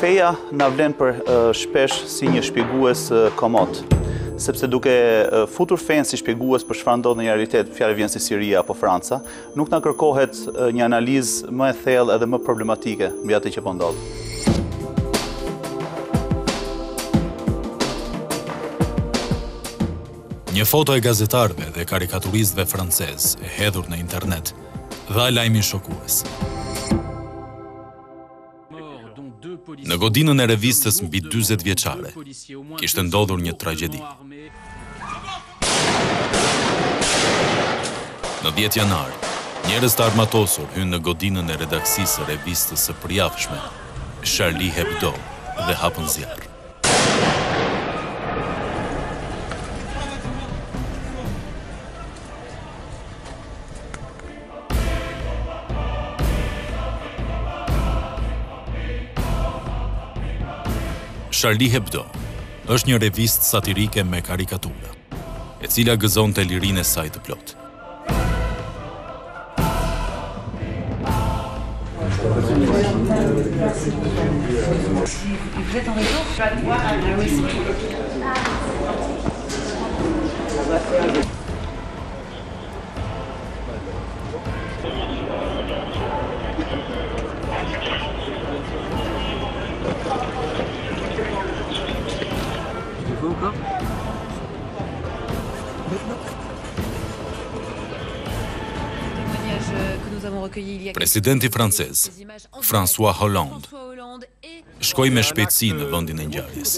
Feja na vlen për shpesh si një shpjegues komod, sepse duke futur fenë si shpjegues për çfarë ndodh në realitet, fjalë vjen si Siria apo Franca, nuk na kërkohet një analizë më e thellë edhe më problematike mbi atë që po ndodh. Një foto e gazetarëve dhe karikaturistëve francezë e hedhur në internet dha lajmin shokues. Në godinën e revistës mbi 40 vjeçare, kishte ndodhur një tragjedi. Në 10 janar, njerëz të armatosur hynë në godinën e redaksisë së revistës së përjavshme, Charlie Hebdo, dhe hapën zjarr. Charlie Hebdo është një revistë satirike me karikatura, e cila gëzonte lirinë e saj të plotë. Presidenti francez, François Hollande, shkoi me shpejtësi në vendin e ngjarjes.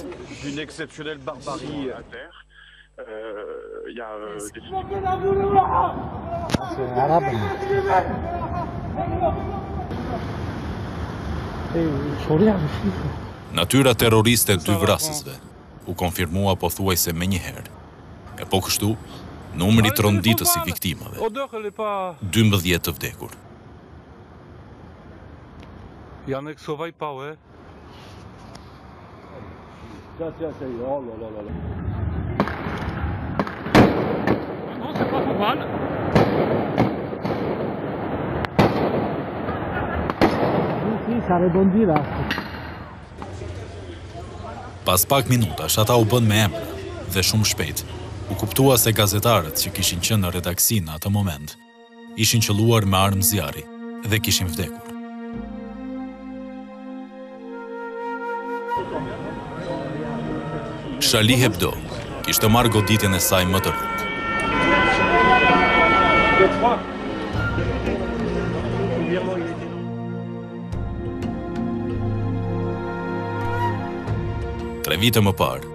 Natyra terroriste e 2 vrasësve u konfirmua pothuajse menjëherë. E po kështu, numri i tronditës i viktimave, 12 të vdekur. Janek, schowaj pałę. Non, c'est pas normal. Sì, sa rebondira. Pas pak minutash, ata u bën me emra dhe shumë shpejt. U kuptua se gazetarët që kishin qenë në redaksi në atë moment, ishin qelluar me armë zjarri dhe kishin vdekur. Charlie Hebdo kishte marrë goditjen e saj më të rëndë. Tre vite më parë,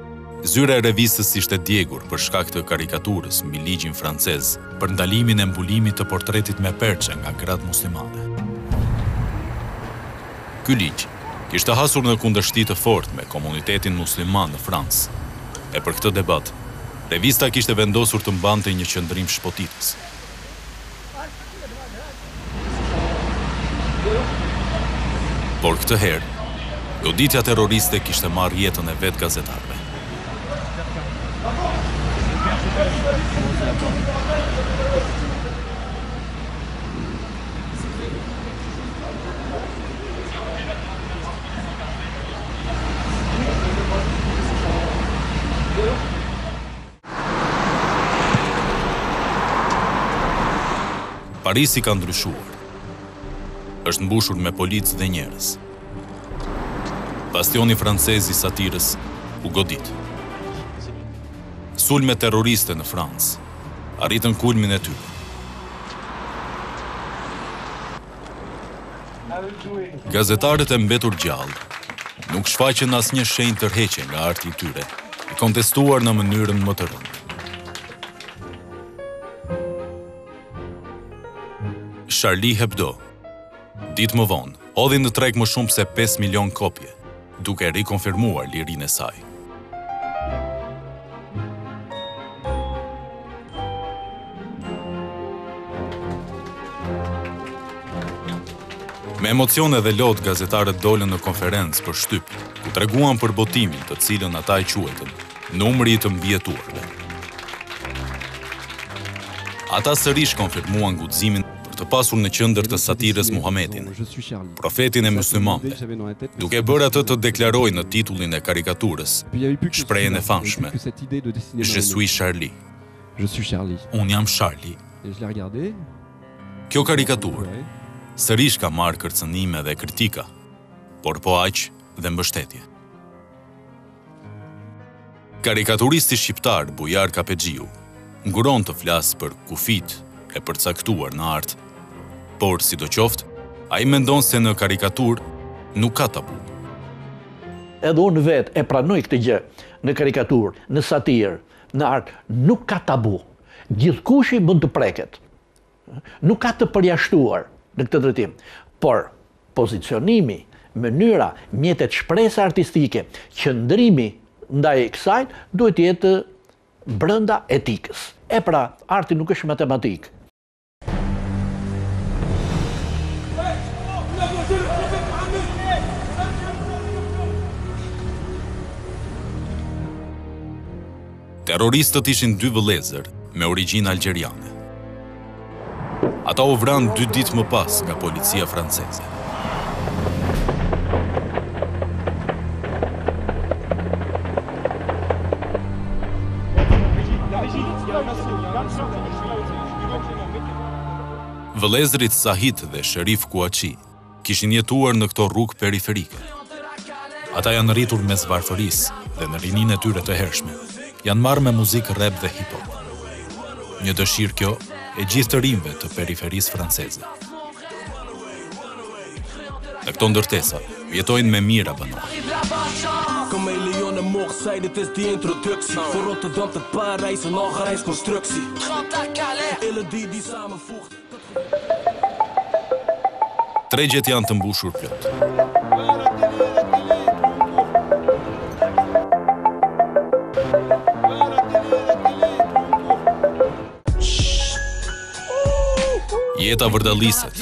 zyra e revistës ishte djegur për shkak të karikaturës mbi ligjin francez për ndalimin e mbulimit të portretit me perçe nga gratë muslimane. Ky ligj kishte hasur në kundërshti të fortë me komunitetin musliman në Francë. E për këtë debat, revista kishte vendosur të mbante një qëndrim shpotitës. Por këtë herë, goditja terroriste kishte marrë jetën e vetë gazetarëve. Parisi ka ndryshuar. Është mbushur me policë dhe njerëz. Bastioni francez i satirës u godit. Sulme terroriste në Francë arritën kulmin e tyre. Gazetarët e mbetur gjallë nuk shfaqën asnjë shenjë tërheqje nga arti i tyre, i kontestuar në mënyrën më të rëndë. Charlie Hebdo, ditë më vonë, hodhi në treg më shumë se 5 milion kopje, duke rikonfirmuar lirinë e saj. Me emocione dhe lot, gazetarët dolën në konferencë për shtyp, ku treguan për botimin të cilën ata e quajtën numri i të mbietuarve. Ata sërish konfirmuan guximin për të pasur në qendër të satirës Muhamedin, profetin e muslimanëve, duke bërë atë të deklarojë në titullin e karikaturës shprehjen e famshme: Je suis Charlie. Unë jam Charlie. Kjo karikaturë sërish ka marrë kërcënime dhe kritika, por po aq dhe mbështetje. Karikaturisti shqiptar Bujar Kapexhiu nguron të flasë për kufit e përcaktuar në art, por sidoqoftë, ai mendon se në karikaturë nuk ka tabu. Edhe unë vetë e pranoj këtë gjë, në karikaturë, në satirë, në art, nuk ka tabu. Gjithkushi mund të preket. Nuk ka të përjashtuar në këtë drejtim. Por pozicionimi, mënyra, mjetet shpresa artistike, qëndrimi ndaj kësaj duhet jetë brenda etikës. E pra, arti nuk është matematik. Terroristët ishin dy vëllezër me origjinë algjeriane. Ata u vranë 2 ditë më pas nga policia franceze. Vëllezërit Sahit dhe Sherif Kouachi kishin jetuar në këto rrugë periferike. Ata janë rritur mes varfërisë dhe në rininë e tyre të hershme janë marrë me muzikë rap dhe hip-hop. Një dëshirë kjo e gjithë të rinjve të periferisë franceze. Në këto ndërtesa, jetojnë me mira banorë. Kom me Leon en morgen zei dit is die introductie. Voor Rotterdam tot Parijs een algerijnsconstructie. Illen die samenvoegt. Tregjet janë të mbushur plot. Jeta vërdalliset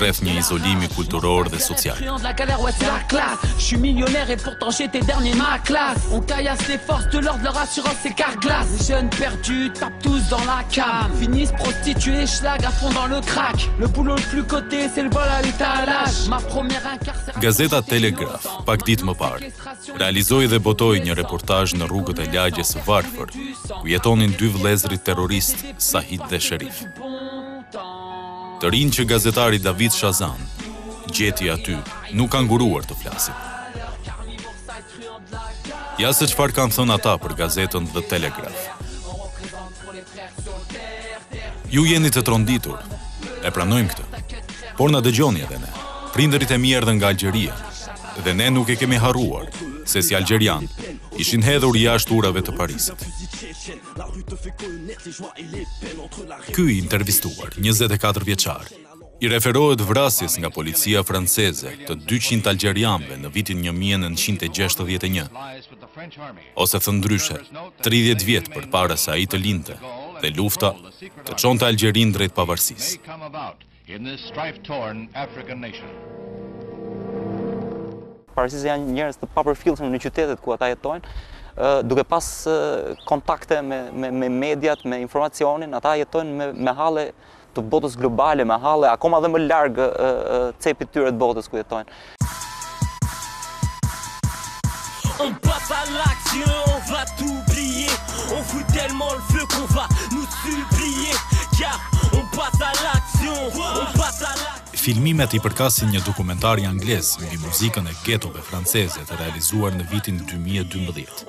rreth një izolimi kulturor dhe social. Je suis millionnaire et pourtant j'étais dernier ma classe. On caillasse les forces de l'ordre, leur assurance c'est carglass. Les jeunes perdus tapent tous dans la cam. Finissent prostitués, schlag à fond dans le crack. Le boulot le plus coté c'est le vol à l'étalage. Ma première incarcération. Gazeta Telegraf, pak ditë më parë, realizoi dhe botoi një reportazh në rrugët e lagjes së varfër, ku jetonin 2 vëllezërit terrorist, Sahit dhe Sherif. Të rinj që gazetari David Shazan gjeti aty nuk kanë nguruar të flasin. Ja se çfarë kanë thënë ata për gazetën The Telegraph. Ju jeni të tronditur, e pranojmë këtë, por na dëgjoni edhe ne. Prindërit e mi erdhën nga Algjeria, dhe ne nuk e kemi harruar, se si algjerian ishin hedhur jashtë urave të Parisit. Ky intervistuar, 24 vjeçar, i referohet vrasjes nga policia franceze të 200 algjerianëve në vitin 1961, ose thënë ndryshe, 30 vjet përpara se ai të lindte dhe lufta të çonte Algjerinë drejt pavarësisë. Pavarësisht janë njerëz të papërfillshëm në qytetet ku ata jetojnë, duke pas kontakte me mediat, me informacionin, ata jetojnë me halle të botës globale, me halle akoma dhe më larg cepit tyre të botës ku jetojnë. On passe à l'action, on va t'oublier. On fout tellement le feu qu'on va nous supplier. Car on passe à l'action, on passe à l'action. Filmimet i përkasin një dokumentari anglez mbi muzikën e ghetove franceze të realizuar në vitin 2012.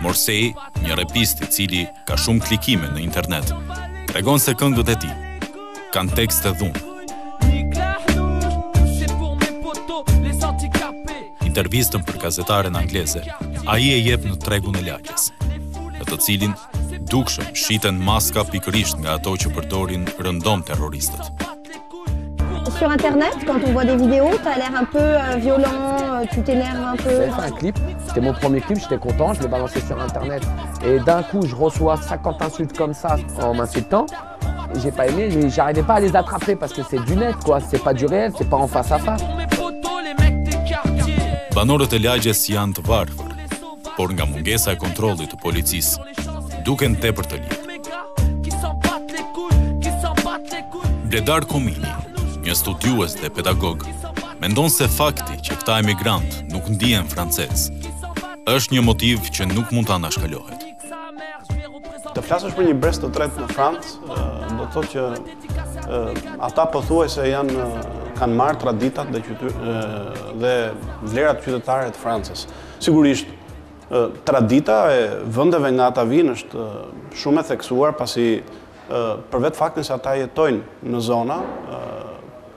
Morsey, një repist i cili ka shumë klikime në internet, tregon se këngët e tij kanë tekste dhunë. Intervistën për gazetaren angleze, ai e jep në tregun e lagjes, në të cilin dukshëm shiten maska pikërisht nga ato që përdorin rëndom terroristët. Sur internet, quand on voit des vidéos, t'as l'air un peu violent, tu t'énerves un peu. J'avais fait un clip, c'était mon premier clip, j'étais content, je l'ai balancé sur internet. Et d'un coup, je reçois 50 insultes comme ça en m'insultant. J'ai pas aimé, j'arrivais pas à les attraper parce que c'est du net, quoi. C'est pas du réel, c'est pas en face à face. Banorët e lagjes janë të varfër, por nga mungesa e kontrollit të policisë, duken tepër të lirë. Bledar Komini, një studiues dhe pedagog, mendon se fakti që këta emigrant nuk ndihen francez është një motiv që nuk mund ta anashkalohet. Të flasësh për një brez të tretë në Francë, do të thotë që ata pothuajse kanë marrë traditat dhe vlerat qytetare të Francës. Sigurisht, tradita e vendeve nga ata vinë është shumë e theksuar, pasi për vetë faktin se ata jetojnë në zona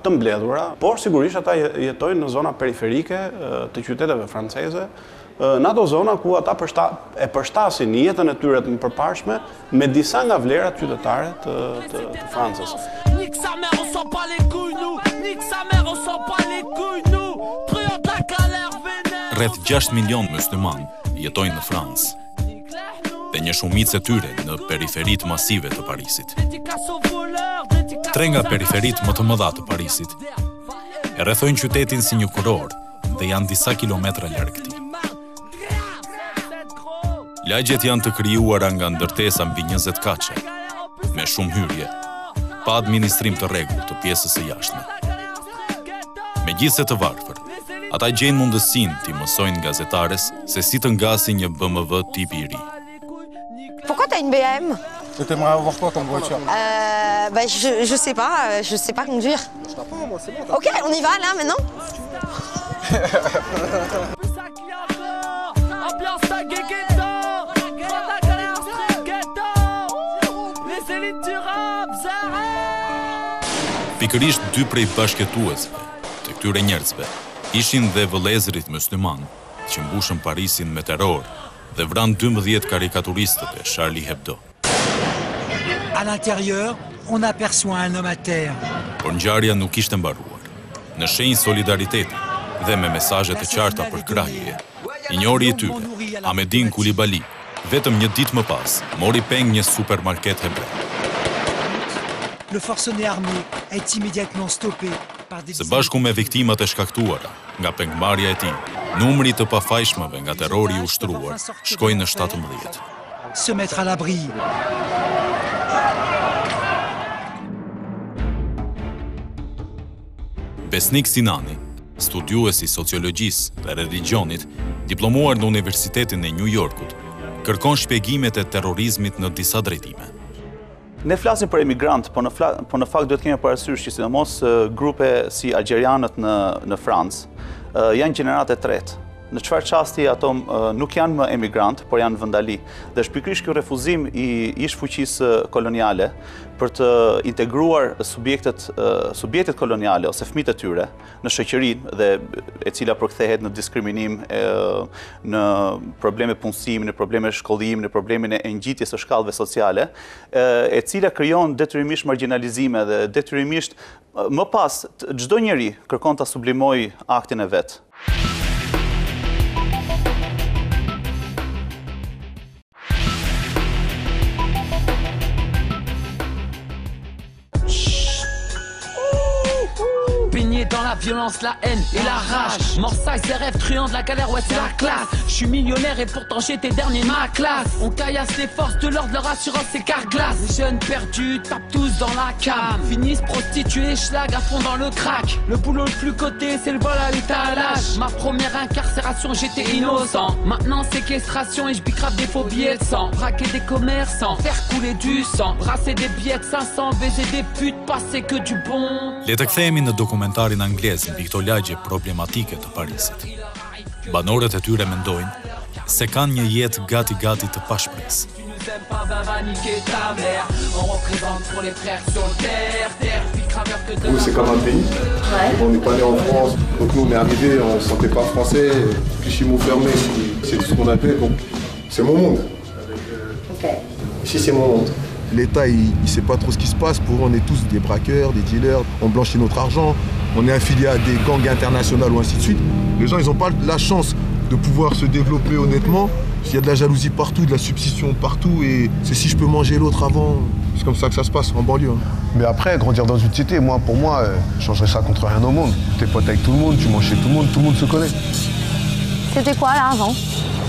të mbledhura, por sigurisht ata jetojnë në zona periferike të qyteteve franceze, në ato zona ku ata e përshtasin jetën e tyre të përparshme me disa nga vlerat qytetare të Francës. Rreth 6 milion musliman jetojnë në Francë dhe një shumicë e tyre në periferit masive të Parisit. 3 nga periferit më të mëdha të Parisit e rrethojnë qytetin si një kuror dhe janë disa kilometra larg këtij. Lagjet janë të krijuara nga ndërtesa mbi 20 kaçe, me shumë hyrje, pa administrim të rregullt të pjesës së jashtme. Megjithse të varfër, ata gjejnë mundësinë t'i mësojnë gazetares se si të ngasin një BMW tipi i ri. Pourquoi t'as une BM? T'aimerais avoir quoi comme voiture? Je sais pas conduire. Je t'apprends, moi, c'est bon. Ok, on y va là maintenant? Pikërisht 2 prej bashkëtuesve të këtyre njerëzve ishin dhe vëllezërit musliman që mbushën Parisin me terror dhe vranë 12 karikaturistët e Charlie Hebdo. À l'intérieur, on aperçoit un homme à terre. Por ngjarja nuk ishte mbaruar. Në shenjë solidariteti dhe me mesazhe të qarta për krahje, i njëri i tyre, Ahmedin Koulibaly, vetëm një ditë më pas, mori peng një supermarket hebreu. Le forcené armé est immédiatement stoppé par des... Së bashku me viktimat e shkaktuara nga pengmarrja e tij, numri të pafajshmëve nga terrori i ushtruar shkoi në 17. Se mettre à l'abri. Besnik Sinani, studiuesi sociologjisë dhe religionit, diplomuar në Universitetin e New Yorkut, kërkon shpjegimet e terrorizmit në disa drejtime. Ne flasim për emigrant, po në fakt duhet kemi parasysh që sidomos grupe si algjerianët në Francë janë gjenerate tretë. Në çfarë çasti ato nuk janë më emigrant, por janë vendali. Dhe është pikërisht ky refuzim i ish-fuqisë koloniale për të integruar subjektet koloniale ose fëmijët e tyre në shoqërinë dhe e cila përkthehet në diskriminim, në probleme punësimi, në probleme shkollimi, në problemin e ngjitjes së shkallëve sociale, e cila krijon detyrimisht marginalizime dhe detyrimisht më pas çdo njeri kërkon ta sublimojë aktin e vet. Dans la violence, la haine et la rage. Morsaille, ses rêves truands de la galère, ouais c'est la classe. Je suis millionnaire et pourtant j'étais dernier ma classe. On caillasse les forces de l'ordre, leur assurance c'est carglass. Les jeunes perdus tapent tous dans la cam. Finissent prostitués, schlag à fond dans le crack. Le boulot le plus coté c'est le vol à l'étalage. Ma première incarcération j'étais innocent. Maintenant séquestration et je bicrave des faux billets de sang. Braquer des commerçants, faire couler du sang. Brasser des billets de 500, baiser des putes, passer que du bon. Le të kthehemi në dokumentarin anglez mbi këto lagje problematike të Parisit. Banorët e tyre mendojnë se kanë një jetë gati të pashpresë. Nous, c'est comme un pays. On n'est pas né en France. Donc nous, on est arrivés, on ne se sentait pas français. Clichy m'ont fermé, c'est tout ce qu'on appelle. Donc c'est mon monde. Ici, c'est mon monde. L'État, il ne sait pas trop ce qui se passe. Pour eux, on est tous des braqueurs, des dealers. On blanchit notre argent. On est affilié à des gangs internationaux ou ainsi de suite. Les gens, ils n'ont pas la chance de pouvoir se développer honnêtement. Il y a de la jalousie partout, de la substitution partout. Et c'est si je peux manger l'autre avant. C'est comme ça que ça se passe en banlieue. Mais après, grandir dans une cité, pour moi, je changerais ça contre rien au monde. T'es pote avec tout le monde, tu manges chez tout le monde se connaît. C'était quoi là avant?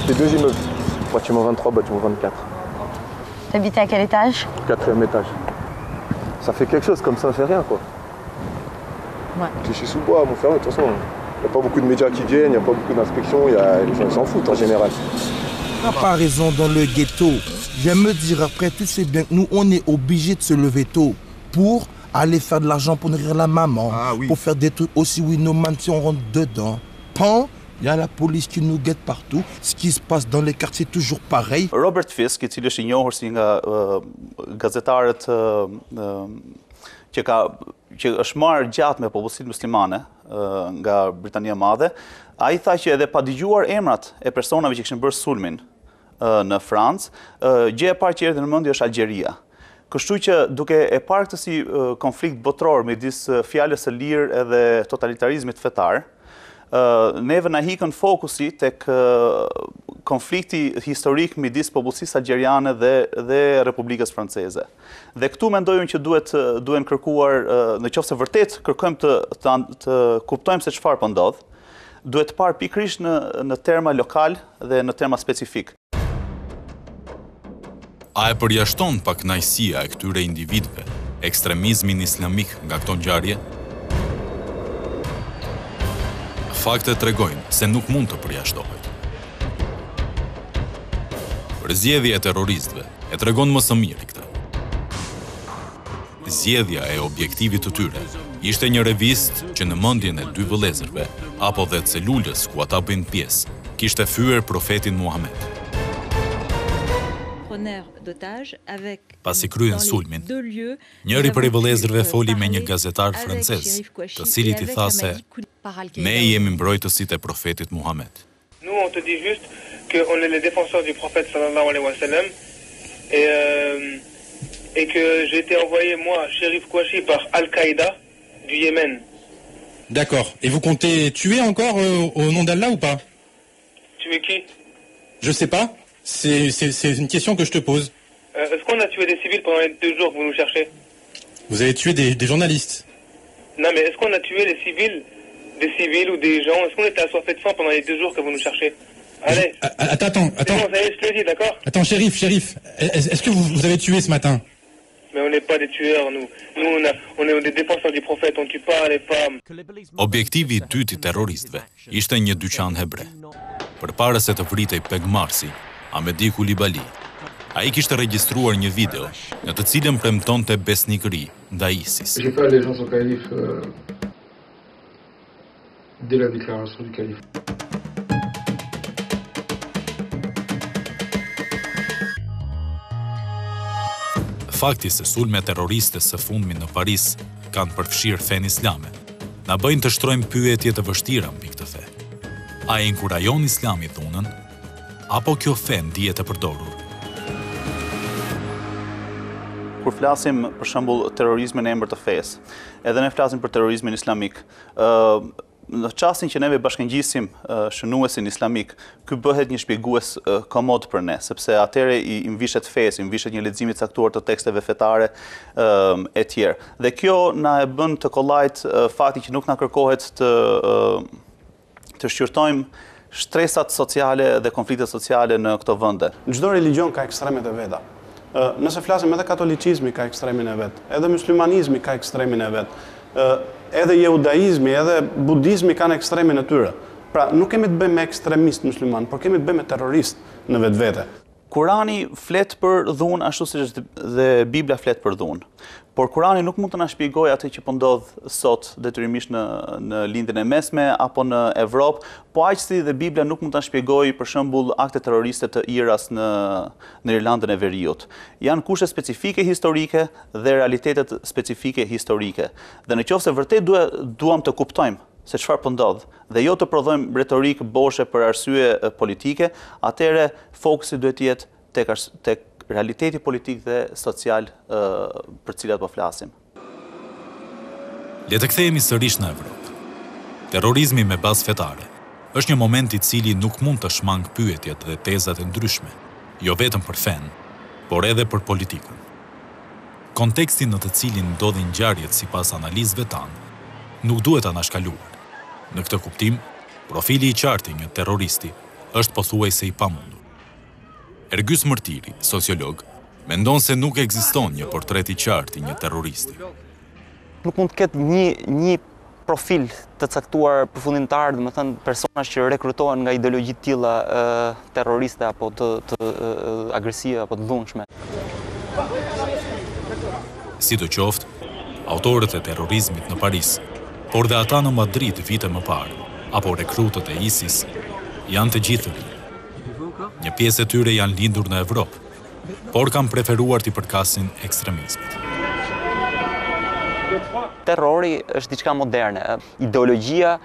C'est 2 immeubles. Bâtiment 23, bâtiment 24. T'habitais à quel étage? 4e étage. Ça fait quelque chose comme ça fait rien quoi. Ouais. Clichy-sous-Bois, Montfermeil, de toute façon, il n'y a pas beaucoup de médias qui viennent, il n'y a pas beaucoup d'inspections, les gens s'en foutent en général. Comparaison dans le ghetto. J'aime me dire après, tu sais bien que nous, on est obligés de se lever tôt pour aller faire de l'argent pour nourrir la maman, pour faire des trucs aussi Winnoman si on rentre dedans. Pan, il y a la police qui nous guette partout. Ce qui se passe dans les quartiers toujours pareil. Robert Fisk, I cili është I njohur si nga gazetarët që është marrë gjatë me popullsinë muslimane nga Britania e Madhe, ai tha që edhe pa dëgjuar emrat e personave që kishin bërë sulmin në Francë, gjë e parë që erdhi në mendje është Algjeria. Kështu që duke e parë këtë si konflikt botror midis fjalës së lirë edhe totalitarizmit fetar, neve na hikën fokusi tek konflikti historik midis popullsisë algjeriane dhe Republikës Franceze. Dhe këtu mendojmë që duhen kërkuar, nëse vërtet kërkojmë të kuptojmë se çfarë po ndodh, duhet parë pikërisht në terma lokal dhe në terma specifik. A e përjashton pak kënaqësia e këtyre individëve ekstremizmin islamik nga këto ngjarje? Faktet tregojnë se nuk mund të përjashtohet. Përzgjedhja e terroristëve e tregon më së miri këtë. Zgjedhja e objektivit të tyre ishte një revistë që në mendjen e 2 vëllezërve apo dhe celulës ku ata bëjnë pjesë, kishte fyer profetin Muhammed. Pasi kryen sulmin, njëri prej vëllezërve foli me një gazetar francez, të cilit I tha se ne jemi mbrojtësit e profetit Muhammed. Nous on te dit juste qu'on est les défenseurs du prophète sallallahu alayhi wa sallam et que j'ai été envoyé moi, Chérif Kouachi, par Al-Qaïda du Yémen. D'accord. Et vous comptez tuer encore au nom d'Allah ou pas? Tuer qui? Je sais pas. C'est une question que je te pose. Est-ce qu'on a tué des civils pendant les 2 jours que vous nous cherchez? Vous avez tué des journalistes. Non, mais est-ce qu'on a tué des civils ou des gens? Est-ce qu'on était assoiffés de sang pendant les 2 jours que vous nous cherchez? Allez. Attends. Bon, ça y est, je te le dis, d'accord? Attends, Chérif, est-ce que vous avez tué ce matin? Mais on n'est pas des tueurs, nous. Nous, on est des défenseurs du prophète, on tue pas les femmes. Objektivi I dytë I terroristëve ishte një dyqan hebre. Përpara se të vritej Pegmarsi, Amedi Koulibaly, ai kishte regjistruar një video në të cilën premtonte besnikëri ndaj ISIS. J'ai fait allégeance au calife dès la déclaration du calife. Fakti se sulmet terroriste së fundmi në Paris kanë përfshirë fen islame, na bëjnë të shtrojmë pyetje të vështira mbi këtë fe. A e inkurajon Islami dhunën, apo kjo fe ndihet e përdorur? Kur flasim për shembull terrorizmin në emër të fesë, edhe ne flasim për terrorizmin islamik, në çastin që neve bashkëngjisim shënuesin islamik, ky bëhet një shpjegues komod për ne, sepse atëre I mvishet fesë, I mvishet një lexim I caktuar të teksteve fetare e tjerë. Dhe kjo na e bën të kollajt fakti që nuk na kërkohet të shqyrtojmë shtresat sociale dhe konfliktet sociale në këto vende. Çdo religjion ka ekstremet e veta. Nëse flasim edhe katolicizmi ka ekstremin e vet, edhe muslimanizmi ka ekstremin e vet, edhe judaizmi, edhe budizmi kanë ekstremin e tyre. Pra, nuk kemi të bëjmë me ekstremist musliman, por kemi të bëjmë me terrorist në vetvete. Kurani flet për dhunë ashtu siç dhe Bibla flet për dhunë. Por Kurani nuk mund të na shpjegojë atë që po ndodh sot detyrimisht në lindjen e mesme apo në Evropë, po aq si dhe Bibla nuk mund ta shpjegojë për shembull akte terroriste të IRA-s në Irlandën e Veriut. Janë kushte specifike historike dhe realitetet specifike historike. Dhe nëse vërtet duam të kuptojmë se çfarë po ndodh dhe jo të prodhojmë retorikë boshe për arsye politike, atëherë fokusi duhet të jetë tek realiteti politik dhe social për cilat po flasim. Le të kthehemi sërish në Evropë. Terrorizmi me bazë fetare është një moment I cili nuk mund të shmang pyetjet dhe tezat e ndryshme, jo vetëm për fen, por edhe për politikën. Kontekstin në të cilin ndodhin ngjarjet sipas analizëve tanë nuk duhet anashkaluar. Në këtë kuptim, profili I qartë I një terroristi është pothuajse i pamundur. Ergjys Mërtiri, sociolog, mendon se nuk ekziston një portret i qartë i një terroristi. Nuk mund të ketë një profil të caktuar përfundimtar, domethënë persona që rekrutohen nga ideologji të tilla terroriste apo të agresive apo të dhunshme. Sidoqoftë, autorët e terrorizmit në Paris, por dhe ata në Madrid vite më parë, apo rekrutët e ISIS, janë të gjithë të rinj. Një pjesë e tyre janë lindur në Evropë, por kanë preferuar t'i përkasin ekstremizmit. Terrori është diçka moderne. Ideologjia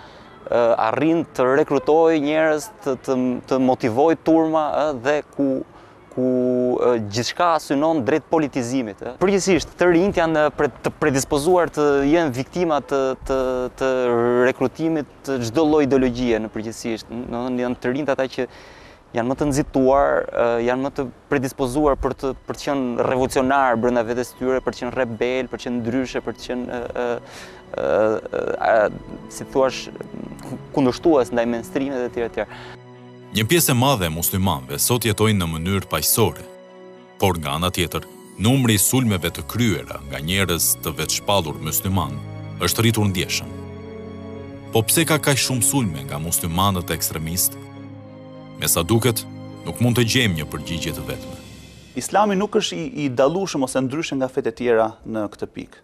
arrin të rekrutojë njerëz, të motivojë turma dhe ku gjithçka synon drejt politizimit. Përgjithsisht, të rinjt janë të predispozuar të jenë viktima të rekrutimit të çdo lloj ideologjie në përgjithsisht. Janë të rinjt ata që janë më të nxituar, janë më të predispozuar për të qenë revolucionar brenda vetes tyre, për të qenë rebel, për të qenë ndryshe, për të qenë si thuash kundërshtues ndaj mainstreamit e tjerë. Një pjesë e madhe e muslimanëve sot jetojnë në mënyrë paqësore, por nga ana tjetër, numri i sulmeve të kryera nga njerëz të vetshpallur musliman është rritur ndjeshëm. Po pse ka kaq shumë sulme nga muslimanët ekstremistë? Me sa duket, nuk mund të gjejmë një përgjigje të vetme. Islami nuk është i dallueshëm ose ndryshe nga fetë e tjera në këtë pikë.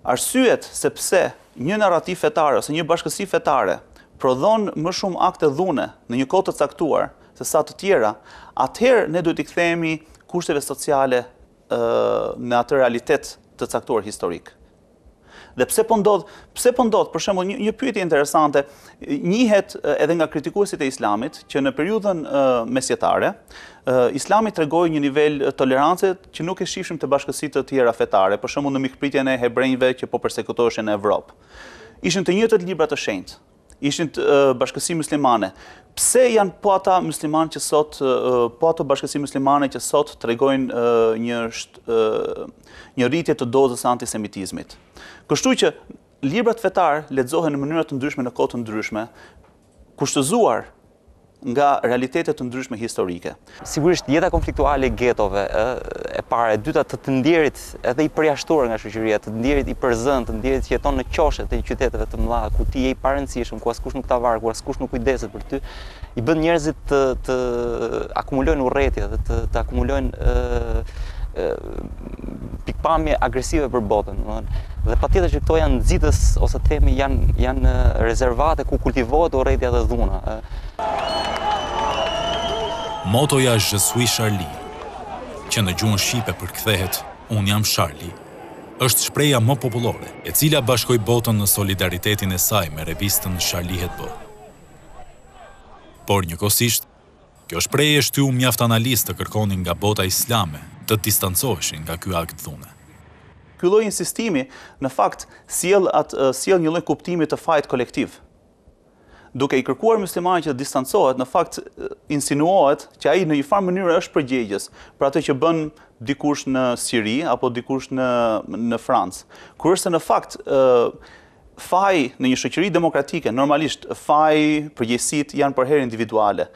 Arsyet sepse një narrativ fetar ose një bashkësi fetare prodhon më shumë akte dhune në një kohë të caktuar se sa të tjera, atëherë ne duhet i kthehemi kushteve sociale në atë realitet të caktuar historik. Dhe pse po ndodh, për shembull, një pyetje interesante, njihet edhe nga kritikuesit e Islamit që në periudhën mesjetare, Islami tregoi një nivel tolerancë që nuk e shihshim të bashkësitë të tjera fetare, për shembull në mikpritjen e hebrejve që po përsekutoheshin në Evropë. Ishin të njëjtët libra të shenjtë, ishin bashkësi muslimane. Pse janë po ata muslimanë që sot, po ato bashkësi muslimane që sot tregojnë një rritje të dozës së antisemitizmit? Kështu që librat fetar lexohen në mënyra të ndryshme në kohë të ndryshme, kushtëzuar nga realitetet të ndryshme historike. Sigurisht jeta konfliktuale e getove, e para, e dyta të ndjerit edhe i përjashtuar nga shoqëria, të ndjerit i përzënë, të ndjerit që jeton në qoshet të qyteteve të mëdha, ku ti je i parëndësishëm, ku askush nuk ta varg, ku askush nuk kujdeset për ty, i bën njerëzit të akumulojnë urrëtie dhe të akumulojnë pikpamje agresive për botën. Dhe patjetër që këto janë nxitës ose themi janë rezervate ku kultivohet urrëtia dhe dhuna. Motoja Je suis Charlie, që në gjuhën shqipe përkthehet Unë jam Charlie, është shpreha më popullore, e cila bashkoi botën në solidaritetin e saj me revistën Charlie Hebdo. Por njëkohësisht, kjo shprehje shtyu mjaft analistë të kërkonin nga bota islame të distancoheshin nga ky akt dhune. Ky lloj insistimi në fakt sjell një lloj kuptimi të fajit kolektiv. Duke i kërkuar muslimanit që të distancohet, në fakt insinuohet që ai në një farë mënyrë është përgjegjës për atë që bën dikush në Siri apo dikush në Francë. Kurse në fakt faji në një shoqëri demokratike, normalisht faji, përgjegjësitë janë për herë individuale.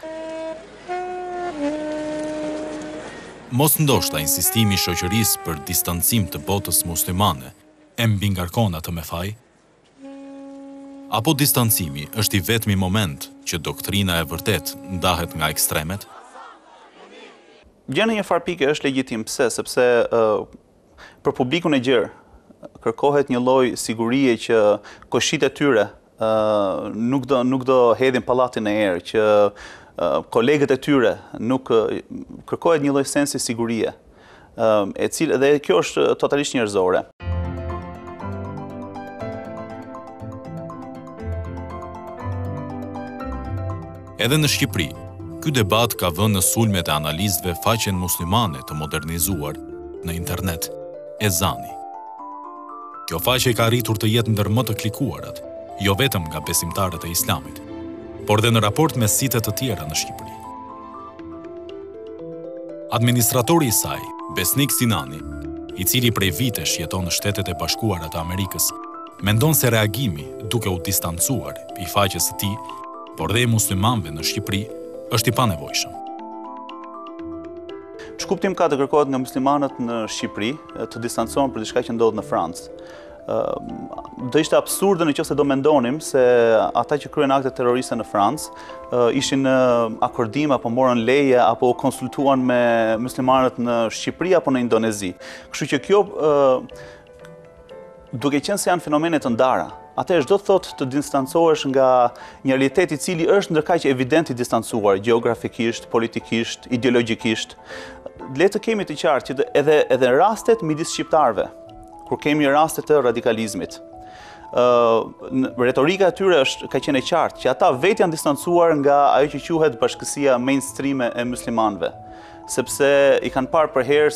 Mos ndoshta insistimi i shoqërisë për distancim të botës muslimane e mbingarkon atë me faj? Apo distancimi është i vetmi moment që doktrina e vërtet ndahet nga ekstremet? Gjë në një farë pike është legjitim. Pse? Sepse për publikun e gjerë kërkohet një lloj sigurie që koshit e tyre nuk do hedhin pallatin e erë, që kolegët e tyre nuk kërkohet një lloj sensi sigurie, dhe kjo është totalisht njerëzore. Edhe në Shqipëri, ky debat ka vënë në sulmet e analistëve faqen muslimane të modernizuar në internet, Ezani. Kjo faqe ka arritur të jetë ndër më të klikuarat, jo vetëm nga besimtarët e Islamit, por dhe në raport me sitet të tjera në Shqipëri. Administratori i saj, Besnik Sinani, i cili prej vitesh jeton në Shtetet e Bashkuara të Amerikës, mendon se reagimi, duke u distancuar i faqes së tij, por dhe i muslimanëve në Shqipëri, është i panevojshëm. Ç'kuptim ka të kërkohet nga muslimanët në Shqipëri të distancohen për diçka që ndodh në Francë? Do ishte absurde nëse do mendonim se ata që kryen akte terroriste në Francë ishin në akordim apo morën leje apo konsultuan me muslimanët në Shqipëri apo në Indonezi. Kështu që kjo duke qenë se janë fenomene të ndara, atëherë çdo thotë të distancohesh nga një realitet i cili është ndërkaq evident i distancuar gjeografikisht, politikisht, ideologjikisht. Le të kemi të qartë që edhe rastet midis shqiptarëve, kur kemi raste të radikalizmit, retorika e tyre ka qenë e qartë që ata vetë janë distancuar nga ajo që quhet bashkësia mainstreame e muslimanëve, sepse i kanë parë për herë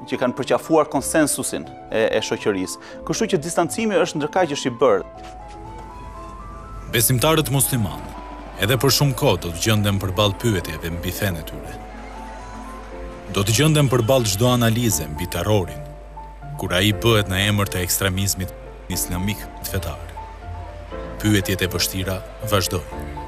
që kanë përqafuar konsensusin e shoqërisë. Kështu që distancimi është ndërkaq është i bërë. Besimtarët muslimanë, edhe për shumë kohë do të gjenden përballë pyetjeve mbi fenë e tyre. Do të gjenden përballë çdo analize mbi terrorin, kur ai bëhet në emër të ekstremizmit islamik fetar. Pyetjet e vështira vazhdojnë.